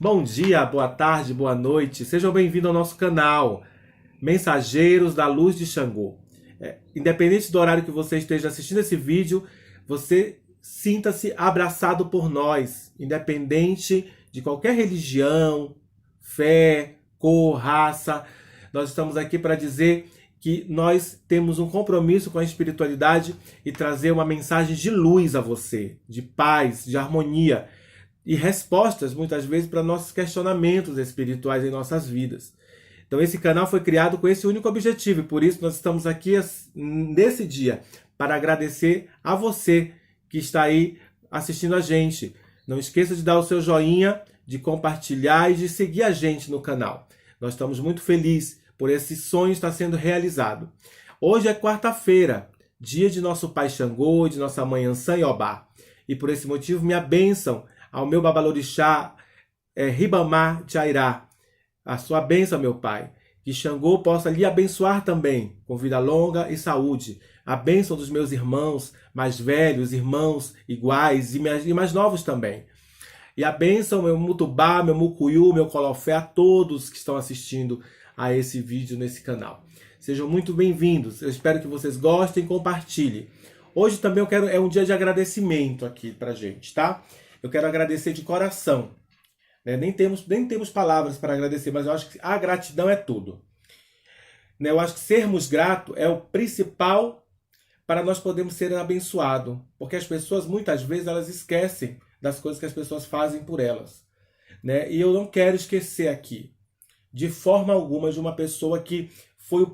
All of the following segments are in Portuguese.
Bom dia, boa tarde, boa noite. Sejam bem-vindos ao nosso canal Mensageiros da Luz de Xangô. Independente do horário que você esteja assistindo esse vídeo, você sinta-se abraçado por nós, independente de qualquer religião, fé, cor, raça. Nós estamos aqui para dizer que nós temos um compromisso com a espiritualidade e trazer uma mensagem de luz a você, de paz, de harmonia e respostas, muitas vezes, para nossos questionamentos espirituais em nossas vidas. Então esse canal foi criado com esse único objetivo e por isso nós estamos aqui nesse dia para agradecer a você que está aí assistindo a gente. Não esqueça de dar o seu joinha, de compartilhar e de seguir a gente no canal. Nós estamos muito felizes por esse sonho estar sendo realizado. Hoje é quarta-feira, dia de nosso pai Xangô, de nossa mãe Ansã Iobá. E por esse motivo, minha bênção ao meu babalorixá Ribamar Jairá. A sua bênção, meu pai. Que Xangô possa lhe abençoar também, com vida longa e saúde. A bênção dos meus irmãos mais velhos, irmãos iguais e mais novos também. E a bênção, meu Mutubá, meu Mucuyu, meu Colofé, a todos que estão assistindo a esse vídeo nesse canal. Sejam muito bem-vindos. Eu espero que vocês gostem e compartilhem. Hoje também é um dia de agradecimento aqui pra gente, tá? Eu quero agradecer de coração. Nem temos palavras para agradecer, mas eu acho que a gratidão é tudo. Eu acho que sermos gratos é o principal para nós podermos ser abençoados. Porque as pessoas, muitas vezes, elas esquecem das coisas que as pessoas fazem por elas. E eu não quero esquecer aqui, de forma alguma, de uma pessoa que foi o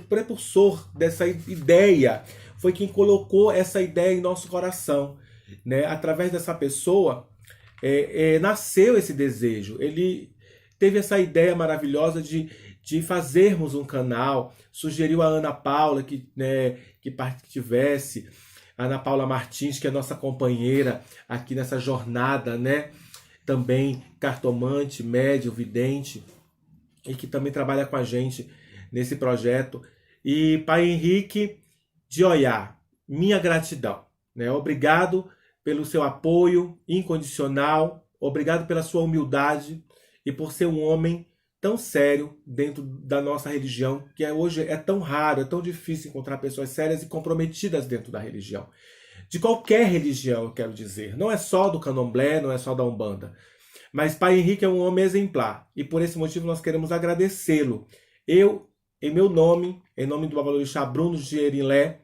precursor dessa ideia, foi quem colocou essa ideia em nosso coração. Através dessa pessoa, nasceu esse desejo. Ele teve essa ideia maravilhosa de fazermos um canal, sugeriu a Ana Paula que tivesse, a Ana Paula Martins, que é nossa companheira aqui nessa jornada, também cartomante, médium, vidente, e que também trabalha com a gente nesse projeto. E Pai Henrique de Oiá, minha gratidão. Obrigado pelo seu apoio incondicional, obrigado pela sua humildade e por ser um homem tão sério dentro da nossa religião, que hoje é tão raro, é tão difícil encontrar pessoas sérias e comprometidas dentro da religião. De qualquer religião, eu quero dizer. Não é só do candomblé, não é só da Umbanda. Mas Pai Henrique é um homem exemplar e por esse motivo nós queremos agradecê-lo. Eu, em meu nome, em nome do babalorixá Bruno de Erinlé,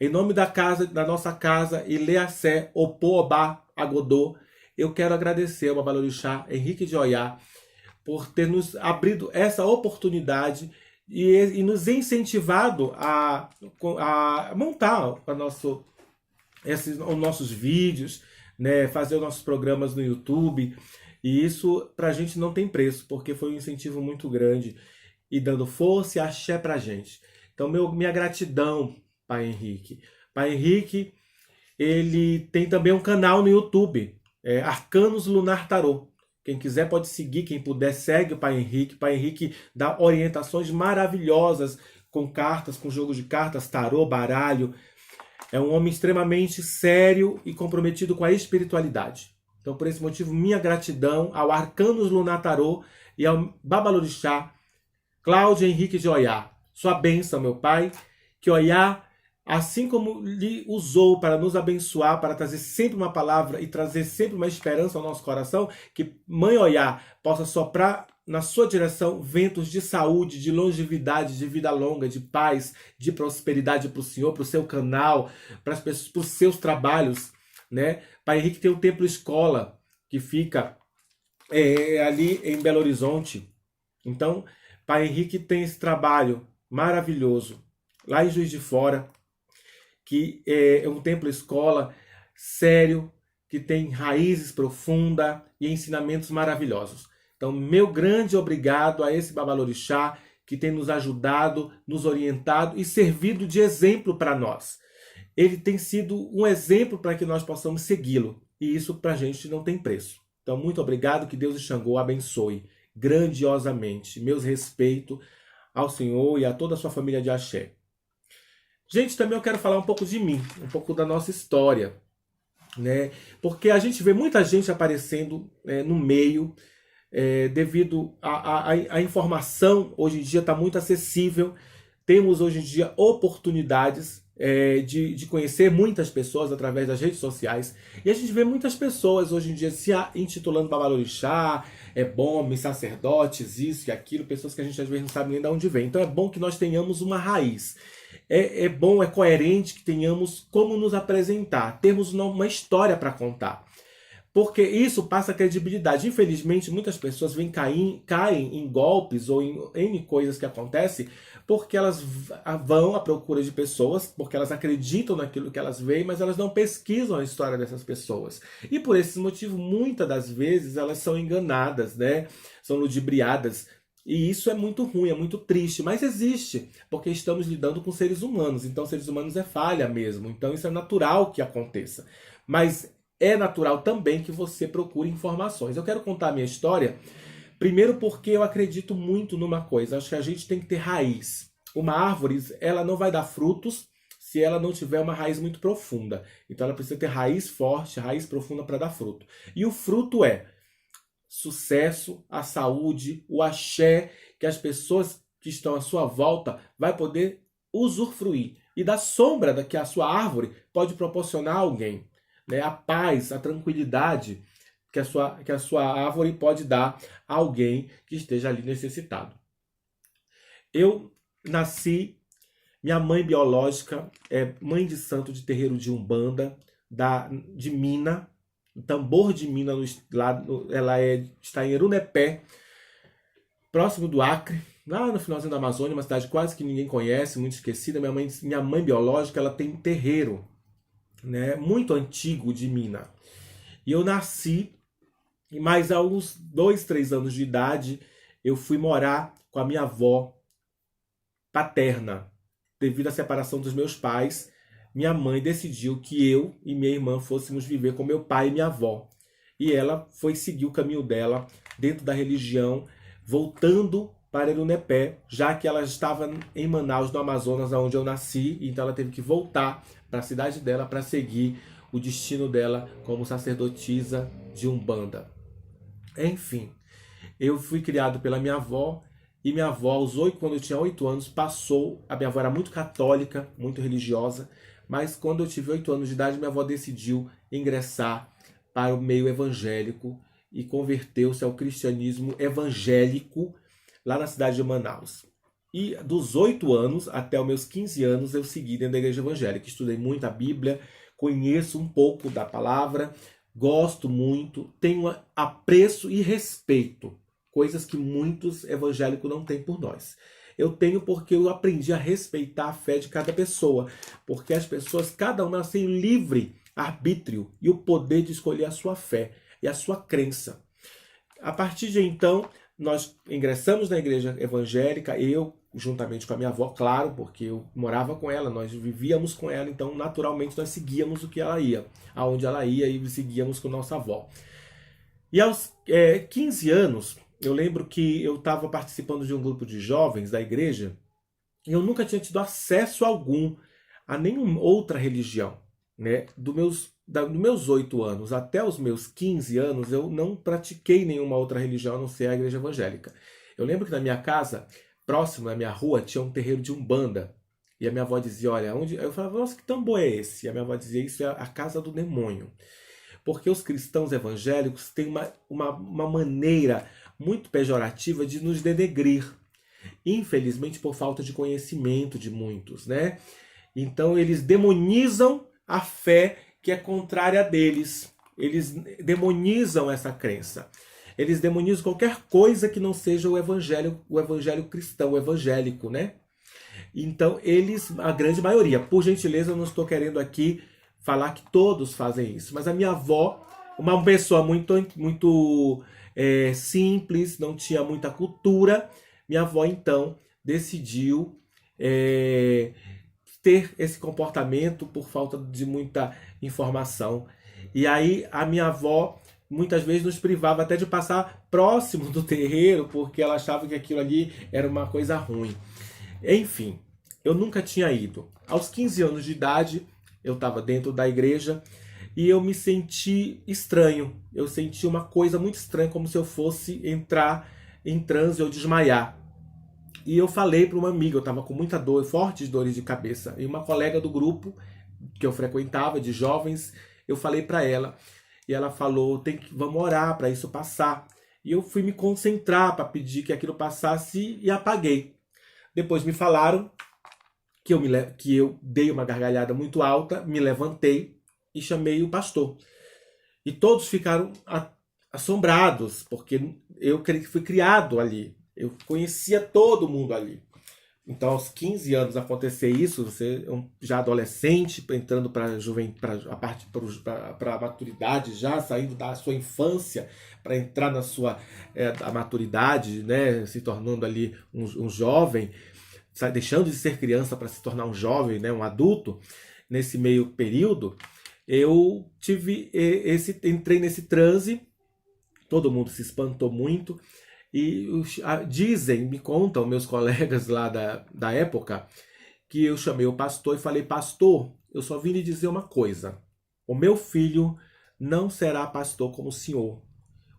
em nome da nossa casa, Ileacé, Opô-Obá, Agodô, eu quero agradecer ao babalorixá Henrique de Oiá por ter nos abrido essa oportunidade e nos incentivado a montar os nossos vídeos, fazer os nossos programas no YouTube. E isso pra gente não tem preço, porque foi um incentivo muito grande e dando força e axé pra gente. Então, minha gratidão, Pai Henrique. Pai Henrique, ele tem também um canal no YouTube, Arcanos Lunar Tarô. Quem quiser pode seguir, quem puder segue o Pai Henrique. Pai Henrique dá orientações maravilhosas com cartas, com jogo de cartas, tarô, baralho. É um homem extremamente sério e comprometido com a espiritualidade. Então, por esse motivo, minha gratidão ao Arcanos Lunar Tarô e ao babalorixá Cláudio Henrique de Oiá. Sua bênção, meu pai, que Oiá, assim como lhe usou para nos abençoar, para trazer sempre uma palavra e trazer sempre uma esperança ao nosso coração, que Mãe Oiá possa soprar na sua direção ventos de saúde, de longevidade, de vida longa, de paz, de prosperidade para o Senhor, para o seu canal, para as pessoas, para os seus trabalhos. Pai Henrique tem um templo escola que fica ali em Belo Horizonte. Então, Pai Henrique tem esse trabalho maravilhoso lá em Juiz de Fora, que é um templo escola sério, que tem raízes profundas e ensinamentos maravilhosos. Então, meu grande obrigado a esse babalorixá que tem nos ajudado, nos orientado e servido de exemplo para nós. Ele tem sido um exemplo para que nós possamos segui-lo. E isso para a gente não tem preço. Então, muito obrigado, que Deus de Xangô abençoe grandiosamente. Meus respeitos ao Senhor e a toda a sua família de axé. Gente, também eu quero falar um pouco de mim, um pouco da nossa história. Porque a gente vê muita gente aparecendo no meio devido à informação, hoje em dia está muito acessível. Temos hoje em dia oportunidades de conhecer muitas pessoas através das redes sociais. E a gente vê muitas pessoas hoje em dia se intitulando babalorixá, homens, sacerdotes, isso e aquilo, pessoas que a gente às vezes não sabe nem de onde vem. Então é bom que nós tenhamos uma raiz. É bom, é coerente que tenhamos como nos apresentar, termos uma história para contar. Porque isso passa credibilidade. Infelizmente, muitas pessoas caem em golpes ou em N coisas que acontecem porque elas vão à procura de pessoas, porque elas acreditam naquilo que elas veem, mas elas não pesquisam a história dessas pessoas. E por esse motivo, muitas das vezes, elas são enganadas, né? São ludibriadas. E isso é muito ruim, é muito triste, mas existe, porque estamos lidando com seres humanos. Então, seres humanos é falha mesmo. Então, isso é natural que aconteça. Mas é natural também que você procure informações. Eu quero contar a minha história, primeiro porque eu acredito muito numa coisa. Acho que a gente tem que ter raiz. Uma árvore, ela não vai dar frutos se ela não tiver uma raiz muito profunda. Então ela precisa ter raiz forte, raiz profunda para dar fruto. E o fruto é sucesso, a saúde, o axé, que as pessoas que estão à sua volta vai poder usufruir. E da sombra que a sua árvore pode proporcionar a alguém. A paz, a tranquilidade que a sua árvore pode dar a alguém que esteja ali necessitado. Eu nasci, minha mãe biológica é mãe de santo de terreiro de Umbanda, de Mina, Tambor de Mina, ela está em Erunepé, próximo do Acre, lá no finalzinho da Amazônia, uma cidade quase que ninguém conhece, muito esquecida. Minha mãe biológica, ela tem um terreiro, né, muito antigo de Mina. E eu nasci, mas há uns 2, 3 anos de idade, eu fui morar com a minha avó paterna. Devido à separação dos meus pais, minha mãe decidiu que eu e minha irmã fôssemos viver com meu pai e minha avó. E ela foi seguir o caminho dela dentro da religião, voltando para Erunepé, já que ela estava em Manaus, no Amazonas, onde eu nasci. Então ela teve que voltar para a cidade dela para seguir o destino dela como sacerdotisa de Umbanda. Enfim, eu fui criado pela minha avó, e minha avó, quando eu tinha 8 anos, a minha avó era muito católica, muito religiosa, mas quando eu tive 8 anos de idade, minha avó decidiu ingressar para o meio evangélico e converteu-se ao cristianismo evangélico lá na cidade de Manaus. E dos 8 anos até os meus 15 anos eu segui dentro da igreja evangélica. Estudei muito a Bíblia, conheço um pouco da palavra, gosto muito, tenho apreço e respeito. Coisas que muitos evangélicos não têm por nós. Eu tenho porque eu aprendi a respeitar a fé de cada pessoa. Porque as pessoas, cada uma, elas têm livre arbítrio e o poder de escolher a sua fé e a sua crença. A partir de então, nós ingressamos na igreja evangélica, eu juntamente com a minha avó, claro, porque eu morava com ela, nós vivíamos com ela, então naturalmente nós seguíamos o que ela ia, aonde ela ia, e seguíamos com nossa avó. E aos 15 anos, eu lembro que eu estava participando de um grupo de jovens da igreja e eu nunca tinha tido acesso algum a nenhuma outra religião. Né? Dos meus 8 anos até os meus 15 anos, eu não pratiquei nenhuma outra religião a não ser a igreja evangélica. Eu lembro que na minha casa, próximo da minha rua, tinha um terreiro de Umbanda. E a minha avó dizia, olha, onde... Eu falava, nossa, que tambor é esse? E a minha avó dizia, isso é a casa do demônio. Porque os cristãos evangélicos têm uma maneira muito pejorativa de nos denegrir. Infelizmente, por falta de conhecimento de muitos, né? Então, eles demonizam a fé que é contrária a deles. Eles demonizam essa crença. Eles demonizam qualquer coisa que não seja o evangelho cristão, o evangélico, né? Então, a grande maioria, por gentileza, eu não estou querendo aqui falar que todos fazem isso, mas a minha avó, uma pessoa muito simples, não tinha muita cultura, minha avó então decidiu ter esse comportamento por falta de muita informação. E aí a minha avó muitas vezes nos privava até de passar próximo do terreiro, porque ela achava que aquilo ali era uma coisa ruim. Enfim, eu nunca tinha ido. Aos 15 anos de idade, eu estava dentro da igreja e eu me senti estranho. Eu senti uma coisa muito estranha, como se eu fosse entrar em transe ou desmaiar. E eu falei para uma amiga, eu estava com muita dor, fortes dores de cabeça, e uma colega do grupo que eu frequentava, de jovens, eu falei para ela, e ela falou, vamos orar para isso passar. E eu fui me concentrar para pedir que aquilo passasse e apaguei. Depois me falaram que eu dei uma gargalhada muito alta, me levantei e chamei o pastor. E todos ficaram assombrados, porque eu fui criado ali. Eu conhecia todo mundo ali. Então, aos 15 anos acontecer isso, você já adolescente, entrando para a maturidade já, saindo da sua infância para entrar na sua a maturidade, né, se tornando ali um jovem, deixando de ser criança para se tornar um jovem, né, um adulto, nesse meio período, eu entrei nesse transe, todo mundo se espantou muito, e me contam meus colegas lá da época, que eu chamei o pastor e falei, pastor, eu só vim lhe dizer uma coisa, o meu filho não será pastor como o senhor,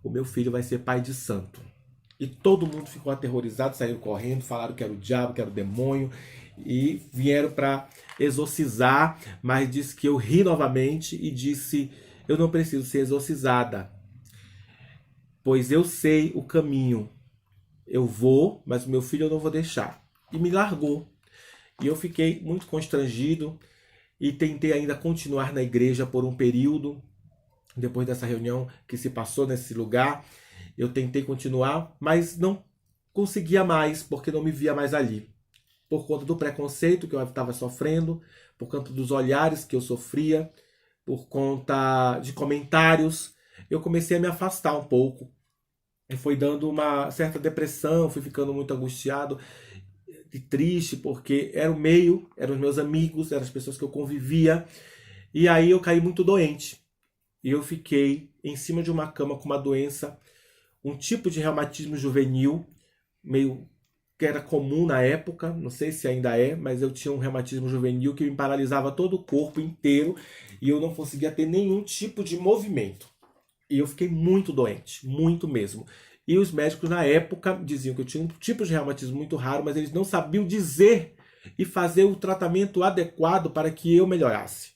o meu filho vai ser pai de santo. E todo mundo ficou aterrorizado, saíram correndo, falaram que era o diabo, que era o demônio, e vieram para exorcizar, mas disse que eu ri novamente e disse, eu não preciso ser exorcizada, pois eu sei o caminho. Eu vou, mas o meu filho eu não vou deixar. E me largou. E eu fiquei muito constrangido e tentei ainda continuar na igreja por um período. Depois dessa reunião que se passou nesse lugar, eu tentei continuar, mas não conseguia mais, porque não me via mais ali. Por conta do preconceito que eu estava sofrendo, por conta dos olhares que eu sofria, por conta de comentários, eu comecei a me afastar um pouco. E foi dando uma certa depressão, fui ficando muito angustiado e triste, porque era o meio, eram os meus amigos, eram as pessoas que eu convivia. E aí eu caí muito doente. E eu fiquei em cima de uma cama com uma doença, um tipo de reumatismo juvenil, meio que era comum na época, não sei se ainda é, mas eu tinha um reumatismo juvenil que me paralisava todo o corpo inteiro e eu não conseguia ter nenhum tipo de movimento. E eu fiquei muito doente, muito mesmo. E os médicos na época diziam que eu tinha um tipo de reumatismo muito raro, mas eles não sabiam dizer e fazer o tratamento adequado para que eu melhorasse.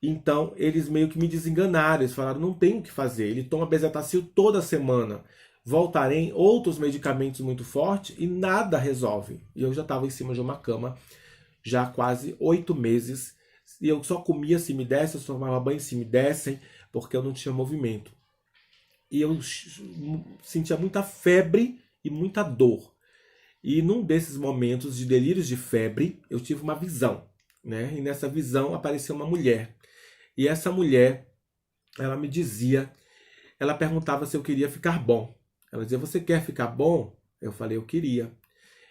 Então, eles meio que me desenganaram, eles falaram, não tem o que fazer, ele toma bezetacil toda semana, voltarem outros medicamentos muito fortes e nada resolve. E eu já estava em cima de uma cama já há quase 8 meses, e eu só comia se me desse, eu só tomava banho se me dessem, porque eu não tinha movimento. E eu sentia muita febre e muita dor. E num desses momentos de delírios de febre, eu tive uma visão, né? E nessa visão apareceu uma mulher. E essa mulher, ela me dizia, ela perguntava se eu queria ficar bom. Ela dizia, você quer ficar bom? Eu falei, eu queria.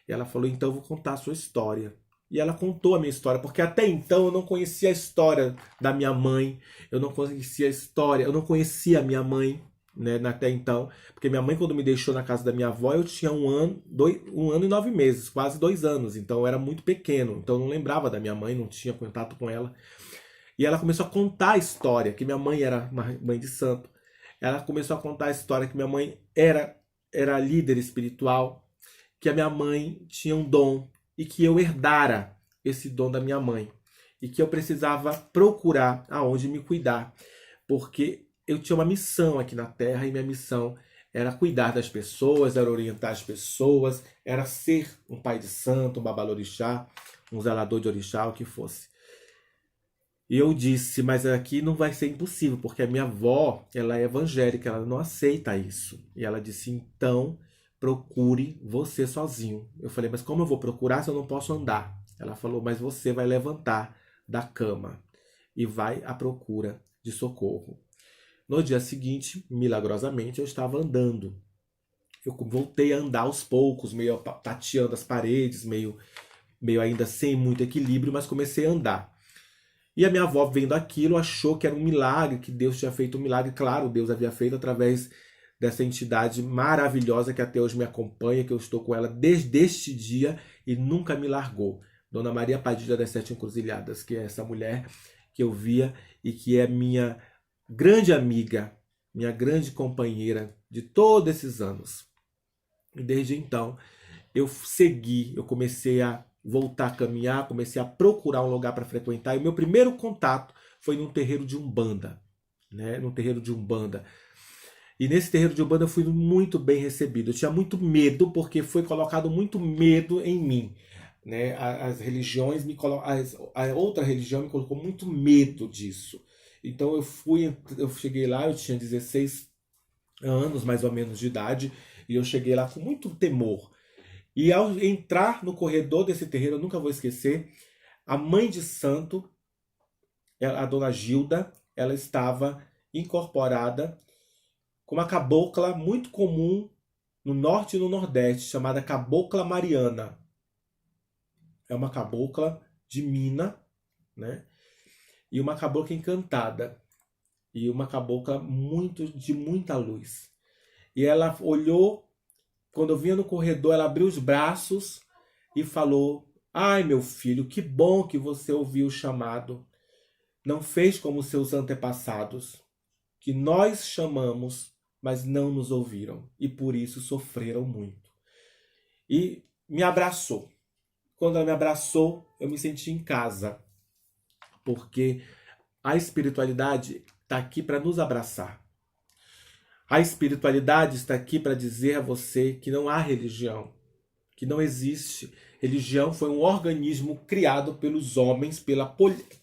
E ela falou, então eu vou contar a sua história. E ela contou a minha história, porque até então eu não conhecia a história da minha mãe, eu não conhecia a história, eu não conhecia a minha mãe, né, até então, porque minha mãe, quando me deixou na casa da minha avó, eu tinha 1 ano e 9 meses, quase 2 anos, então eu era muito pequeno, então eu não lembrava da minha mãe, não tinha contato com ela. E ela começou a contar a história, que minha mãe era uma mãe de santo. Ela começou a contar a história que minha mãe era líder espiritual, que a minha mãe tinha um dom e que eu herdara esse dom da minha mãe. E que eu precisava procurar aonde me cuidar, porque eu tinha uma missão aqui na Terra e minha missão era cuidar das pessoas, era orientar as pessoas, era ser um pai de santo, um babalorixá, um zelador de orixá, o que fosse. E eu disse, mas aqui não vai ser impossível, porque a minha avó, ela é evangélica, ela não aceita isso. E ela disse, então procure você sozinho. Eu falei, mas como eu vou procurar se eu não posso andar? Ela falou, mas você vai levantar da cama e vai à procura de socorro. No dia seguinte, milagrosamente, eu estava andando. Eu voltei a andar aos poucos, meio tateando as paredes, meio ainda sem muito equilíbrio, mas comecei a andar. E a minha avó, vendo aquilo, achou que era um milagre, que Deus tinha feito um milagre. Claro, Deus havia feito através dessa entidade maravilhosa que até hoje me acompanha, que eu estou com ela desde este dia e nunca me largou. Dona Maria Padilha das Sete Encruzilhadas, que é essa mulher que eu via e que é minha grande amiga, minha grande companheira de todos esses anos. E desde então eu comecei a voltar a caminhar, comecei a procurar um lugar para frequentar. E o meu primeiro contato foi num terreiro de Umbanda, né? Num terreiro de Umbanda. E nesse terreiro de Umbanda eu fui muito bem recebido. Eu tinha muito medo, porque foi colocado muito medo em mim. Né? As religiões a outra religião me colocou muito medo disso. Então eu cheguei lá, eu tinha 16 anos mais ou menos de idade, e eu cheguei lá com muito temor. E ao entrar no corredor desse terreiro, eu nunca vou esquecer, a mãe de santo, a dona Gilda, ela estava incorporada com uma cabocla muito comum no norte e no nordeste, chamada cabocla mariana. É uma cabocla de mina, né? E uma cabocla encantada. E uma cabocla de muita luz. E ela olhou, quando eu vinha no corredor, ela abriu os braços e falou: "Ai, meu filho, que bom que você ouviu o chamado. Não fez como seus antepassados, que nós chamamos, mas não nos ouviram, e por isso sofreram muito." E me abraçou. Quando ela me abraçou, eu me senti em casa, porque a espiritualidade está aqui para nos abraçar. A espiritualidade está aqui para dizer a você que não há religião, que não existe. Religião foi um organismo criado pelos homens,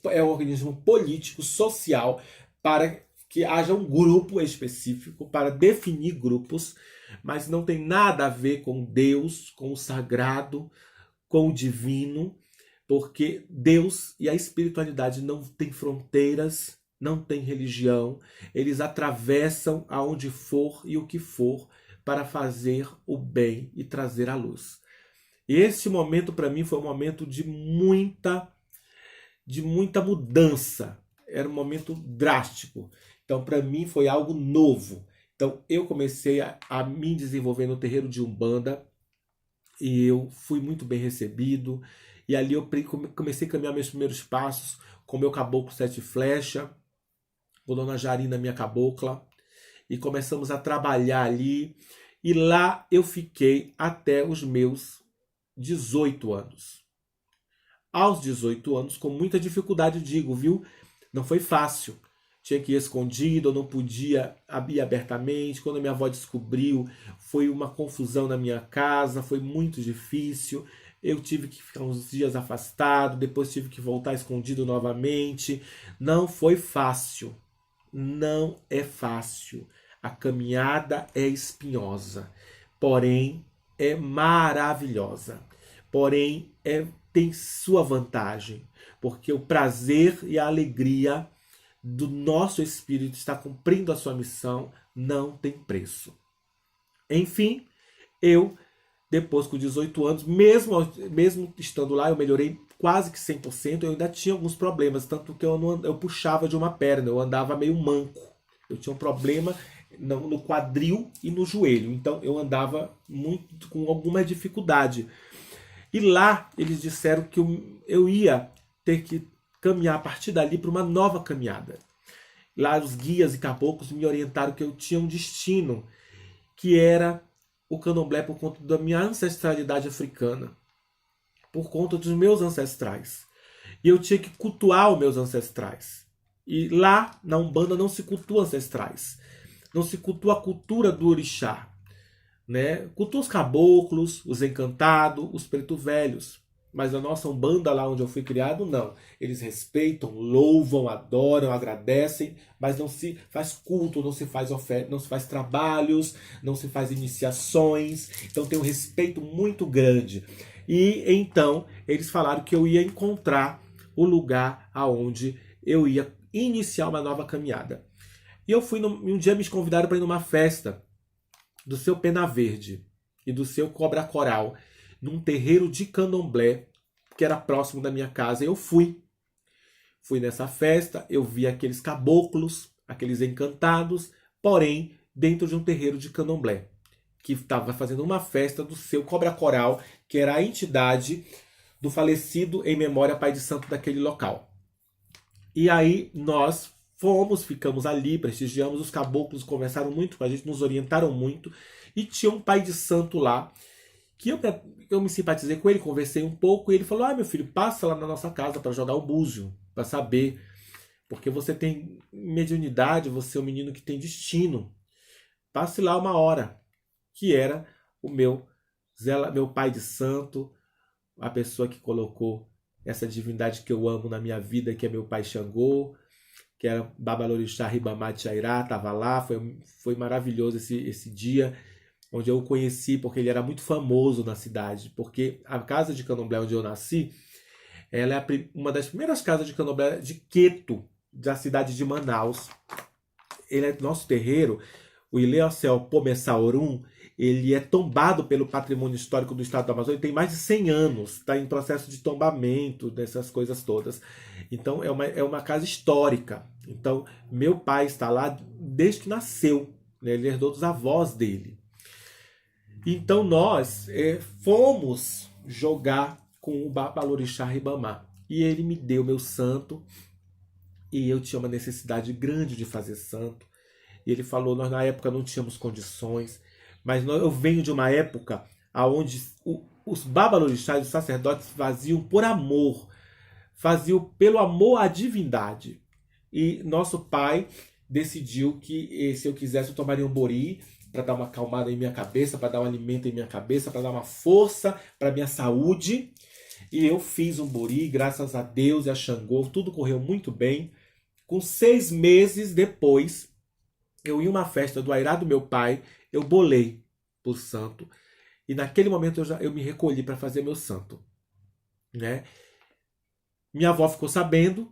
é um organismo político, social, para que haja um grupo específico, para definir grupos, mas não tem nada a ver com Deus, com o sagrado, com o divino, porque Deus e a espiritualidade não têm fronteiras, não tem religião, eles atravessam aonde for e o que for para fazer o bem e trazer a luz. E esse momento para mim foi um momento de muita mudança, era um momento drástico. Então para mim foi algo novo. Então eu comecei a me desenvolver no terreiro de Umbanda e eu fui muito bem recebido. E ali eu comecei a caminhar meus primeiros passos com meu caboclo sete flecha, com Dona Jarina, minha cabocla, e começamos a trabalhar ali. E lá eu fiquei até os meus 18 anos. Aos 18 anos, com muita dificuldade, digo, viu? Não foi fácil. Tinha que ir escondido, eu não podia abrir abertamente. Quando a minha avó descobriu, foi uma confusão na minha casa, foi muito difícil. Eu tive que ficar uns dias afastado, depois tive que voltar escondido novamente. Não foi fácil. Não é fácil. A caminhada é espinhosa, porém é maravilhosa. Porém, tem sua vantagem, porque o prazer e a alegria do nosso espírito estar cumprindo a sua missão não tem preço. Enfim, eu, depois com 18 anos, mesmo estando lá, eu melhorei quase que 100%, eu ainda tinha alguns problemas, tanto que eu puxava de uma perna, eu andava meio manco. Eu tinha um problema no quadril e no joelho, então eu andava muito com alguma dificuldade. E lá eles disseram que eu ia ter que caminhar a partir dali para uma nova caminhada. Lá os guias e caboclos me orientaram que eu tinha um destino, que era o candomblé, por conta da minha ancestralidade africana, por conta dos meus ancestrais. E eu tinha que cultuar os meus ancestrais. E lá na Umbanda não se cultua ancestrais. Não se cultua a cultura do orixá. Né? Cultua os caboclos, os encantados, os preto velhos. Mas a nossa Umbanda, lá onde eu fui criado, não. Eles respeitam, louvam, adoram, agradecem, mas não se faz culto, não se faz oferta, não se faz trabalhos, não se faz iniciações. Então tem um respeito muito grande. E então eles falaram que eu ia encontrar o lugar aonde eu ia iniciar uma nova caminhada. E eu fui, um dia me convidaram para ir numa festa do seu Pena Verde e do seu Cobra Coral, num terreiro de candomblé, que era próximo da minha casa. Eu fui nessa festa, eu vi aqueles caboclos, aqueles encantados, porém dentro de um terreiro de candomblé, que estava fazendo uma festa do seu Cobra Coral, que era a entidade do falecido em memória pai de santo daquele local. E aí nós ficamos ali, prestigiamos, os caboclos conversaram muito com a gente, nos orientaram muito, e tinha um pai de santo lá, que eu me simpatizei com ele, conversei um pouco, e ele falou, meu filho, passa lá na nossa casa para jogar o búzio, para saber, porque você tem mediunidade, você é um menino que tem destino, passe lá uma hora, que era o meu pai de santo, a pessoa que colocou essa divindade que eu amo na minha vida, que é meu pai Xangô, que era Babalorixá Ribamar de Jairá, estava lá, foi maravilhoso esse dia, onde eu o conheci, porque ele era muito famoso na cidade, porque a casa de candomblé onde eu nasci, ela é uma das primeiras casas de candomblé de Queto, da cidade de Manaus. Ele é nosso terreiro, o Ilhéocel Pomessaorum, ele é tombado pelo patrimônio histórico do estado do Amazonas, tem mais de 100 anos, está em processo de tombamento, dessas coisas todas. Então é uma casa histórica. Então meu pai está lá desde que nasceu, né? Ele herdou dos avós dele. Então nós fomos jogar com o Babalorixá Ribamar. E ele me deu meu santo, e eu tinha uma necessidade grande de fazer santo. E ele falou, nós na época não tínhamos condições, mas eu venho de uma época onde os babalorixás, os sacerdotes, faziam por amor, faziam pelo amor à divindade. E nosso pai decidiu que se eu quisesse eu tomaria um bori para dar uma acalmada em minha cabeça, para dar um alimento em minha cabeça, para dar uma força para minha saúde. E eu fiz um bori, graças a Deus e a Xangô, tudo correu muito bem. Com 6 meses depois, eu ia uma festa do airá do meu pai, eu bolei por santo. E naquele momento eu me recolhi para fazer meu santo, né? Minha avó ficou sabendo,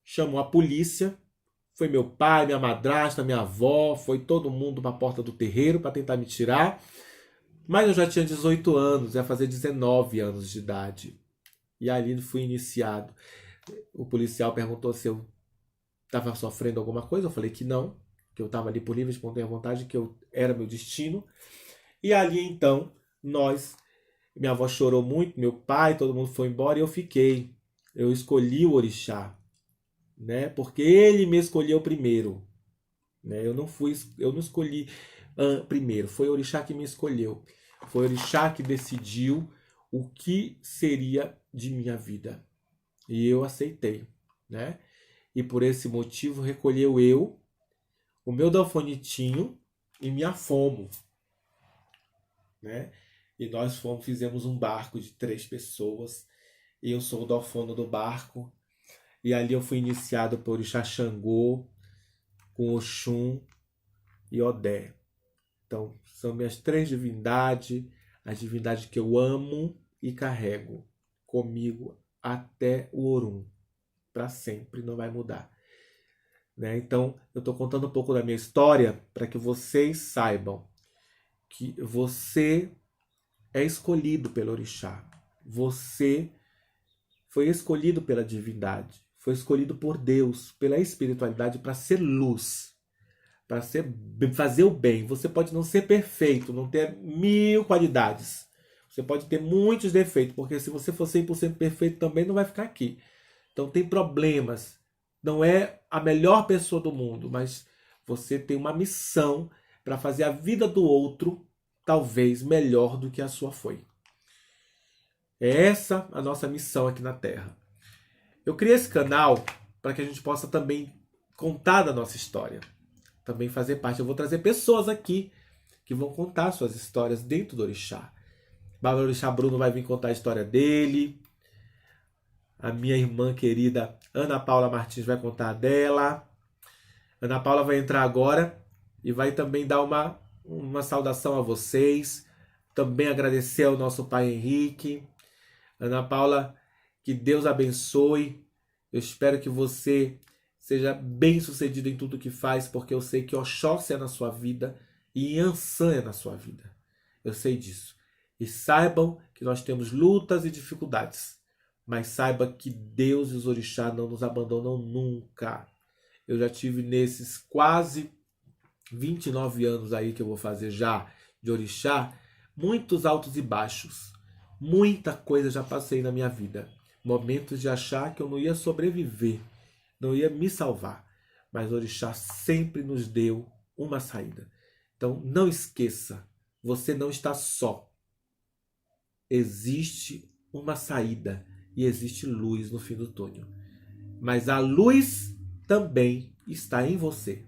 chamou a polícia. Foi meu pai, minha madrasta, minha avó, foi todo mundo para a porta do terreiro para tentar me tirar. Mas eu já tinha 18 anos, ia fazer 19 anos de idade. E ali fui iniciado. O policial perguntou se eu estava sofrendo alguma coisa. Eu falei que não, que eu estava ali por livre e espontânea vontade, que eu era meu destino. E ali então, minha avó chorou muito, meu pai, todo mundo foi embora e eu fiquei. Eu escolhi o orixá, né? Porque ele me escolheu primeiro, né? Eu não escolhi primeiro, foi o orixá que me escolheu. Foi o orixá que decidiu o que seria de minha vida. E eu aceitei, né? E por esse motivo recolheu eu, o meu Dalfonitinho e minha Fomo, né? E nós fizemos um barco de 3 pessoas. E eu sou o Dalfono do barco. E ali eu fui iniciado por Orixá Xangô, com Oxum e Odé. Então, são minhas 3 divindades, as divindades que eu amo e carrego comigo até o Orum. Para sempre, não vai mudar. Né? Então, eu estou contando um pouco da minha história para que vocês saibam que você é escolhido pelo orixá. Você foi escolhido pela divindade. Foi escolhido por Deus, pela espiritualidade, para ser luz. Para fazer o bem. Você pode não ser perfeito, não ter 1000 qualidades. Você pode ter muitos defeitos, porque se você for 100% perfeito também não vai ficar aqui. Então tem problemas. Não é a melhor pessoa do mundo, mas você tem uma missão para fazer a vida do outro talvez melhor do que a sua foi. É essa a nossa missão aqui na Terra. Eu criei esse canal para que a gente possa também contar da nossa história. Também fazer parte. Eu vou trazer pessoas aqui que vão contar suas histórias dentro do orixá. O orixá Bruno vai vir contar a história dele. A minha irmã querida Ana Paula Martins vai contar a dela. Ana Paula vai entrar agora e vai também dar uma saudação a vocês. Também agradecer ao nosso pai Henrique. Ana Paula, que Deus abençoe. Eu espero que você seja bem sucedido em tudo que faz, porque eu sei que Oxóssi é na sua vida e Iansã é na sua vida. Eu sei disso. E saibam que nós temos lutas e dificuldades. Mas saiba que Deus e os orixás não nos abandonam nunca. Eu já tive nesses quase 29 anos aí que eu vou fazer já de orixá, muitos altos e baixos. Muita coisa já passei na minha vida. Momentos de achar que eu não ia sobreviver, não ia me salvar. mas o orixá sempre nos deu uma saída. Então não esqueça, você não está só. Existe uma saída e existe luz no fim do túnel. Mas a luz também está em você.